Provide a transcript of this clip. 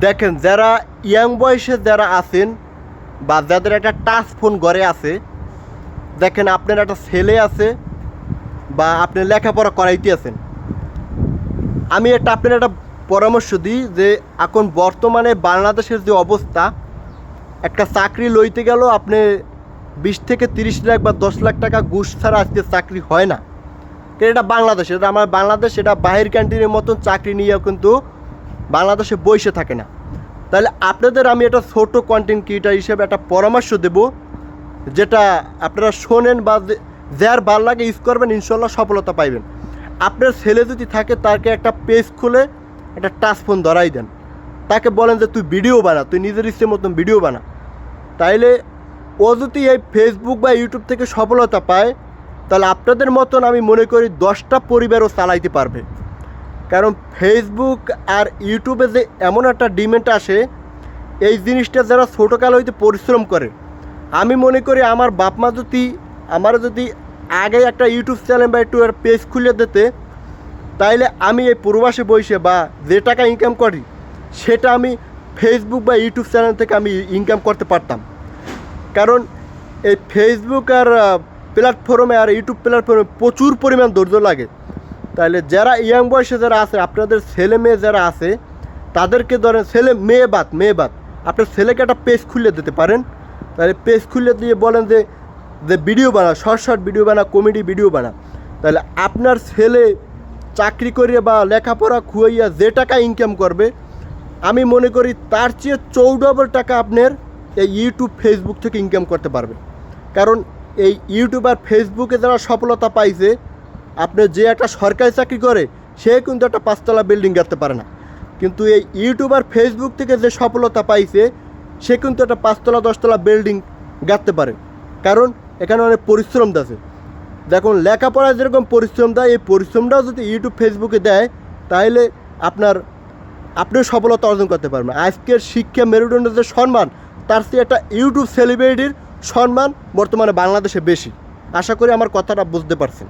দেখেন, যারা ইয়াং বয়সে যারা আছেন বা যাদের একটা টাচ ফোন ঘরে আছে, দেখেন আপনার একটা ছেলে আছে বা আপনি লেখাপড়া করাইতে আছেন, আমি আপনার একটা পরামর্শ দিই যে এখন বর্তমানে বাংলাদেশের যে অবস্থা, একটা চাকরি লইতে গেল আপনি 20 থেকে 30 লাখ বা 10 লাখ টাকা ঘুষ ছাড়া আজকে চাকরি হয় না। এটা বাংলাদেশ, এটা আমার বাংলাদেশ, এটা বাহির কান্ট্রির মতন চাকরি নিয়েও কিন্তু বাংলাদেশে বসে থাকে না। তাহলে আপনাদের আমি একটা ছোটো কন্টেন্ট ক্রিয়েটার হিসেবে একটা পরামর্শ দেব, যেটা আপনারা শোনেন বা যার ভালো লাগে ইউজ করবেন, ইনশাল্লাহ সফলতা পাইবেন। আপনার ছেলে যদি থাকে তাকে একটা পেজ খুলে একটা টাচ ফোন ধরাই দেন, তাকে বলেন যে তুই ভিডিও বানা, তুই নিজের ইচ্ছে মতন ভিডিও বানা। তাইলে ও যদি এই ফেসবুক বা ইউটিউব থেকে সফলতা পায়, তাহলে আপনাদের মতন আমি মনে করি 10টা পরিবারও চালাইতে পারবে। কারণ ফেসবুক আর ইউটিউবে যে এমন একটা ডিমান্ড আসে, এই জিনিসটা যারা ছোটোকাল হইতে পরিশ্রম করে, আমি মনে করি আমার বাপ মা যদি আমার যদি আগে একটা ইউটিউব চ্যানেল বা একটু পেজ খুলে দিতে, তাইলে আমি এই প্রবাসে বসে বা যে টাকা ইনকাম করি সেটা আমি ফেসবুক বা ইউটিউব চ্যানেল থেকে আমি ইনকাম করতে পারতাম। কারণ এই ফেসবুক আর প্ল্যাটফর্মে আর ইউটিউব প্ল্যাটফর্মে প্রচুর পরিমাণ ধৈর্য লাগে। তাহলে যারা ইয়াং বয়সে যারা আছে, আপনাদের ছেলে মেয়ে যারা আছে, তাদেরকে ধরেন ছেলে মেয়ে বাদ আপনার ছেলেকে একটা পেজ খুলে দিতে পারেন। তাহলে পেজ খুলে দিয়ে বলেন যে ভিডিও বানা, শর্ট ভিডিও বানা, কমেডি ভিডিও বানা। তাহলে আপনার ছেলে চাকরি করিয়ে বা লেখাপড়া খুয়াইয়া যে টাকা ইনকাম করবে, আমি মনে করি তার চেয়ে 14 টাকা আপনার এই ইউটিউব ফেসবুক থেকে ইনকাম করতে পারবে। কারণ এই ইউটিউব আর ফেসবুকে যারা সফলতা পাইছে, আপনি যে একটা সরকারি চাকরি করে সে কিন্তু একটা 5তলা বিল্ডিং গাড়তে পারে না, কিন্তু এই ইউটিউব আর ফেসবুক থেকে যে সফলতা পাইছে সে কিন্তু একটা 5তলা 10তলা বিল্ডিং গাড়তে পারে। কারণ এখানে অনেক পরিশ্রম আছে। দেখুন, লেখাপড়ায় যেরকম পরিশ্রম দেয়, এই পরিশ্রমটাও যদি ইউটিউব ফেসবুকে দেয়, তাহলে আপনিও সফলতা অর্জন করতে পারবেন। আজকের শিক্ষা মেরুদণ্ডের যে সম্মান, তার চেয়ে একটা ইউটিউব সেলিব্রিটির সম্মান বর্তমানে বাংলাদেশে বেশি। আশা করি আমার কথাটা বুঝতে পারছেন।